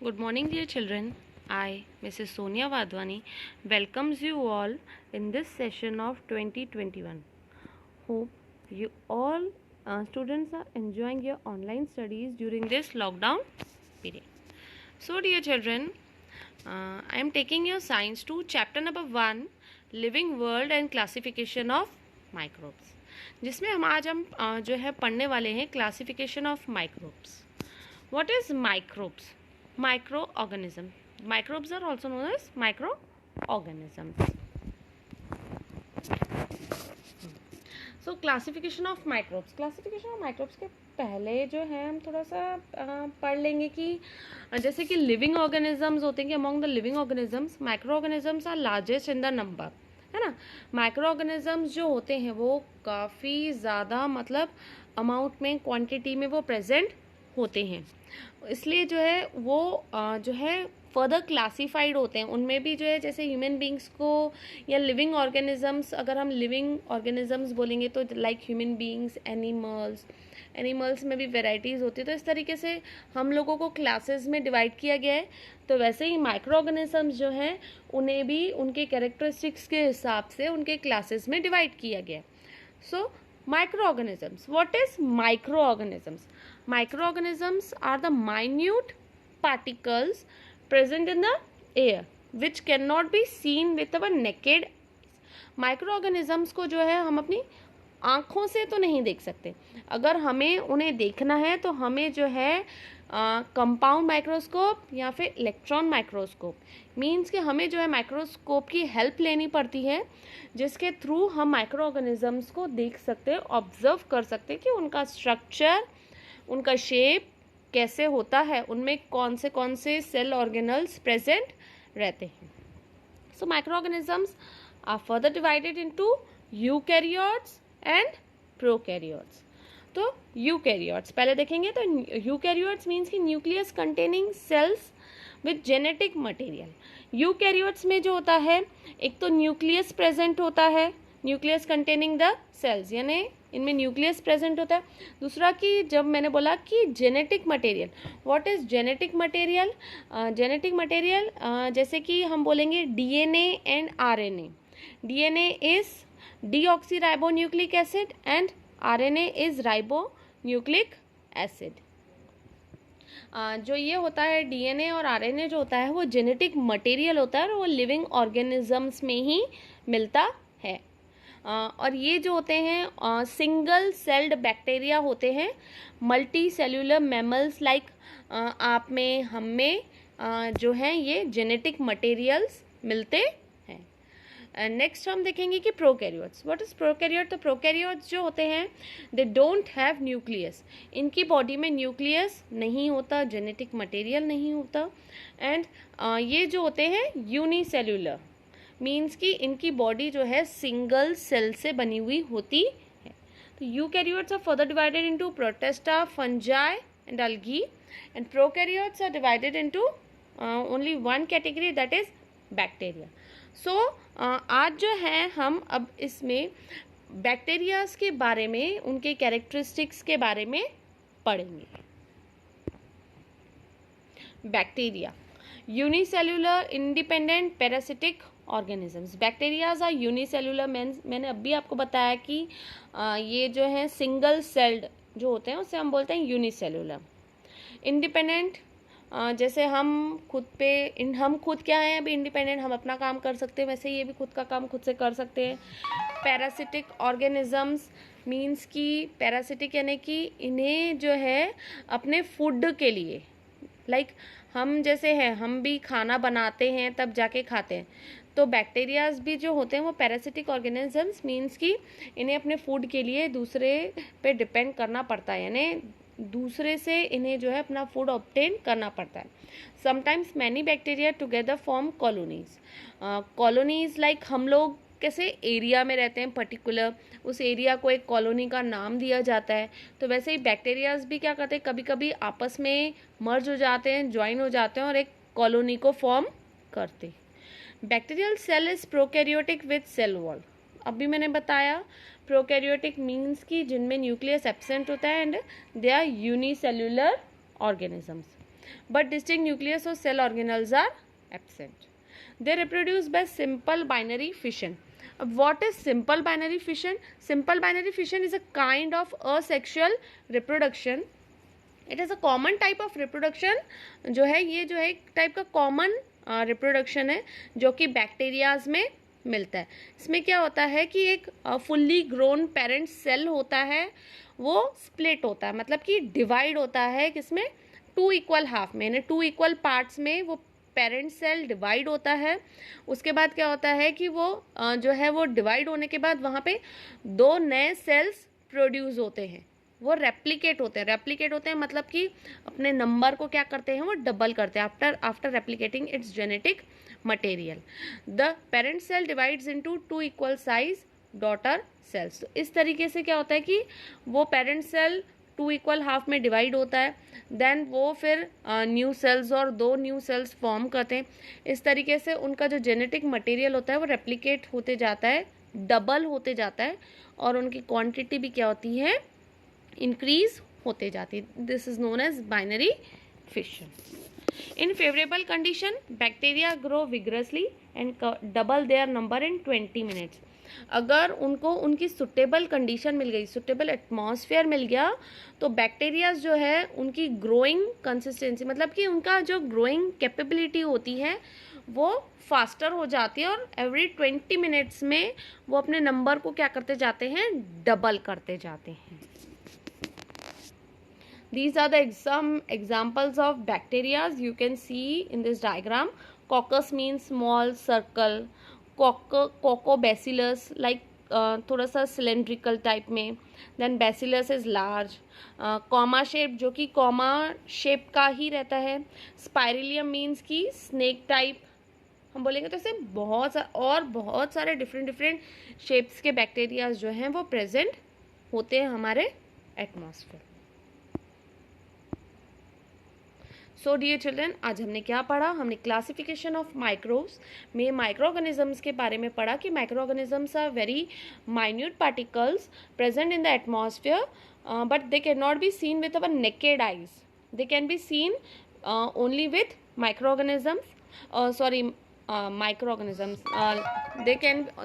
Good morning, dear children. I, Mrs. Sonia Vadwani, welcomes you all in this session of 2021. Hope you all students are enjoying your online studies during this lockdown period. So, dear children, I am taking your science to chapter number 1, Living World and Classification of Microbes, जिसमें हम जो है पढ़ने वाले हैं classification of microbes. What is microbes? Microorganism. Microbes are also known as microorganisms. So classification of microbes. Classification of microbes के पहले जो है हम थोड़ा सा पढ़ लेंगे कि जैसे कि लिविंग ऑर्गेनिजम्स होते हैं कि among the living organisms micro organisms are largest in the number, है ना. माइक्रो ऑर्गेनिजम्स जो होते हैं वो काफ़ी ज़्यादा मतलब अमाउंट में क्वांटिटी में वो प्रेजेंट होते हैं, इसलिए जो है वो जो है फर्दर क्लासिफाइड होते हैं. उनमें भी जो है जैसे ह्यूमन बींग्स को या लिविंग ऑर्गेनिजम्स, अगर हम लिविंग ऑर्गेनिजम्स बोलेंगे तो लाइक ह्यूमन बींग्स, एनिमल्स में भी वेराइटीज़ होती है. तो इस तरीके से हम लोगों को क्लासेस में डिवाइड किया गया है. तो वैसे ही माइक्रो ऑर्गेनिजम्स जो हैं उन्हें भी उनके कैरेक्टरिस्टिक्स के हिसाब से उनके क्लासेस में डिवाइड किया गया है. सो microorganisms. What is microorganisms? Microorganisms are the minute particles present in the air which cannot be seen with our naked. Microorganisms को जो है हम अपनी आँखों से तो नहीं देख सकते. अगर हमें उन्हें देखना है तो हमें जो है कंपाउंड माइक्रोस्कोप या फिर इलेक्ट्रॉन माइक्रोस्कोप मीन्स कि हमें जो है माइक्रोस्कोप की हेल्प लेनी पड़ती है, जिसके थ्रू हम माइक्रो ऑर्गेनिजम्स को देख सकते हैं, ऑब्जर्व कर सकते हैं कि उनका स्ट्रक्चर, उनका शेप कैसे होता है, उनमें कौन से सेल ऑर्गेनल्स प्रेजेंट रहते हैं. So micro organisms are further divided into eukaryotes and prokaryotes. तो यूकैरियोट्स पहले देखेंगे. तो यूकैरियोट्स मीन्स कि nucleus containing cells with genetic material. Eukaryotes में जो होता है एक तो न्यूक्लियस प्रेजेंट होता है, न्यूक्लियस कंटेनिंग द सेल्स, यानी इनमें न्यूक्लियस प्रेजेंट होता है. दूसरा कि जब मैंने बोला कि genetic material, what is genetic material? Genetic material जैसे कि हम बोलेंगे DNA and RNA. DNA is deoxyribonucleic acid and RNA is ribonucleic acid. जो ये होता है डीएनए और आरएनए जो होता है वो जेनेटिक मटेरियल होता है और वो लिविंग ऑर्गेनिजम्स में ही मिलता है. और ये जो होते हैं सिंगल सेल्ड बैक्टीरिया होते हैं, मल्टी सेल्यूलर मैमल्स लाइक आप में, हम में जो हैं ये जेनेटिक मटेरियल्स मिलते हैं. नेक्स्ट हम देखेंगे कि प्रोकैरियोट्स. What is prokaryote? तो प्रोकैरियोट्स जो होते हैं दे डोंट हैव न्यूक्लियस. इनकी बॉडी में न्यूक्लियस नहीं होता, जेनेटिक मटेरियल नहीं होता. एंड ये जो होते हैं यूनिसेल्यूलर मीन्स कि इनकी बॉडी जो है सिंगल सेल से बनी हुई होती है. तो eukaryotes are further divided into protista, fungi and algae, and prokaryotes are divided into only one category, that is bacteria. So आज जो है हम अब इसमें बैक्टीरियाज के बारे में, उनके कैरेक्टरिस्टिक्स के बारे में पढ़ेंगे. Bacteria unicellular independent parasitic organisms. Bacterias are unicellular. मैंने अभी आपको बताया कि ये जो है सिंगल सेल्ड जो होते हैं उसे हम बोलते हैं यूनिसेल्यूलर. इंडिपेंडेंट जैसे हम खुद क्या हैं अभी इंडिपेंडेंट, हम अपना काम कर सकते हैं, वैसे ये भी खुद का काम खुद से कर सकते हैं. पैरासिटिक ऑर्गेनिजम्स मीन्स कि पैरासिटिक यानी कि इन्हें जो है अपने फूड के लिए, लाइक हम जैसे हैं, हम भी खाना बनाते हैं तब जाके खाते हैं. तो बैक्टीरियाज भी जो होते हैं वो पैरासिटिक ऑर्गेनिजम्स मीन्स कि इन्हें अपने फूड के लिए दूसरे पे डिपेंड करना पड़ता है, यानी दूसरे से इन्हें जो है अपना फूड ऑब्टेन करना पड़ता है. Sometimes many bacteria together form colonies. Colonies like हम लोग कैसे एरिया में रहते हैं पर्टिकुलर, उस एरिया को एक कॉलोनी का नाम दिया जाता है. तो वैसे ही बैक्टीरियाज भी क्या करते हैं, कभी कभी आपस में मर्ज हो जाते हैं, ज्वाइन हो जाते हैं और एक कॉलोनी को फॉर्म करते हैं. Bacterial cell is prokaryotic with cell wall. अभी मैंने बताया प्रोकैरियोटिक मीन्स की जिनमें न्यूक्लियस एब्सेंट होता है and they are unicellular organisms. but distinct nucleus or cell organelles are absent. They reproduce by simple binary fission. What is simple binary fission? Simple binary fission is a kind of asexual reproduction. It is a common type of reproduction. जो है ये जो है एक type का common reproduction है जो कि बैक्टीरियाज में मिलता है. इसमें क्या होता है कि एक फुल्ली ग्रोन पेरेंट सेल होता है, वो स्प्लिट होता है, मतलब कि डिवाइड होता है किसमें, 2 इक्वल हाफ में, 2 इक्वल पार्ट्स में वो पेरेंट सेल डिवाइड होता है. उसके बाद क्या होता है कि वो जो है वो डिवाइड होने के बाद वहाँ पे 2 नए सेल्स प्रोड्यूस होते हैं, वो रेप्लिकेट होते हैं मतलब कि अपने नंबर को क्या करते हैं, वो डबल करते हैं after replicating its genetic material. The parent cell divides into 2 equal size daughter cells. तो इस तरीके से क्या होता है कि वो पेरेंट सेल 2 इक्वल हाफ में डिवाइड होता है, देन वो फिर न्यू सेल्स और 2 न्यू सेल्स फॉर्म करते हैं. इस तरीके से उनका जो जेनेटिक मटेरियल होता है वो रेप्लिकेट होते जाता है, डबल होते जाता है, और उनकी क्वांटिटी भी क्या होती है, इंक्रीज होते जाती है. This is known as binary fission. In favourable condition bacteria grow vigorously and double their number in 20 minutes. अगर उनको उनकी सुटेबल कंडीशन मिल गई, सुटेबल एटमॉस्फेयर मिल गया, तो बैक्टीरियाज जो है उनकी ग्रोइंग कंसिस्टेंसी, मतलब कि उनका जो ग्रोइंग कैपेबिलिटी होती है वो फास्टर हो जाती है, और एवरी 20 मिनट्स में वो अपने नंबर को क्या करते जाते हैं, डबल करते जाते हैं. These are the some examples of bacteria you can see in this diagram. Coccus means small circle. Coccobacillus like थोड़ा सा cylindrical type में. Then bacillus is large. Comma shape जो कि comma shape का ही रहता है. Spirillum means कि snake type. हम बोलेंगे तो ऐसे बहुत सारे डिफरेंट शेप्स के बैक्टीरिया जो हैं वो प्रेजेंट होते हैं हमारे एटमॉस्फेयर. सो डियर चिल्ड्रन, आज हमने क्या पढ़ा, हमने क्लासिफिकेशन ऑफ माइक्रोब्स में माइक्रो ऑर्गेनिजम्स के बारे में पढ़ा कि micro organisms are very minute particles present in the atmosphere, but they can not be seen with our naked eyes. They can be seen only with micro organisms, microorganisms.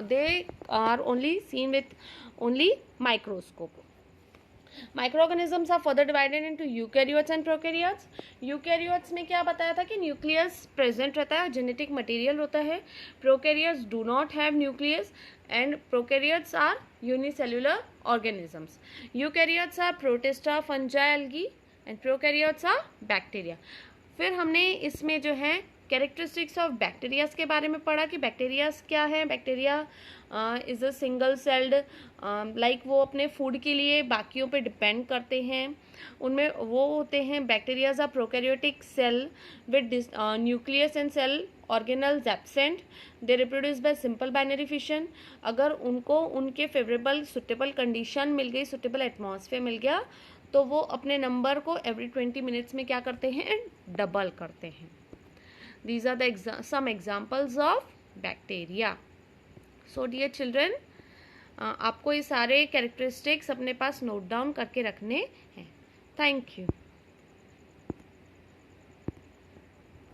They are only seen with only microscope. Microorganisms are further divided into eukaryotes and prokaryotes. Eukaryotes में क्या बताया था कि nucleus present रहता है और genetic material होता है. Prokaryotes do not have nucleus and prokaryotes are unicellular organisms. Eukaryotes are protista, fungi, algae and prokaryotes are bacteria. फिर हमने इसमें जो है कैरेक्टरिस्टिक्स ऑफ बैक्टीरियाज के बारे में पढ़ा कि बैक्टीरियाज क्या है. Bacteria is a single celled, like वो अपने फूड के लिए बाकियों पे डिपेंड करते हैं. उनमें वो होते हैं bacterias are prokaryotic cell with nucleus and cell organelles absent. They reproduce by simple binary fission. अगर उनको उनके फेवरेबल सुटेबल कंडीशन मिल गई, सुटेबल एटमॉस्फेयर मिल गया, तो वो अपने नंबर को एवरी 20 मिनट्स में क्या करते हैं, डबल करते हैं. These are the some examples of bacteria. So dear children, आपको ये सारे कैरेक्टरिस्टिक्स अपने पास नोट डाउन करके रखने हैं. Thank you.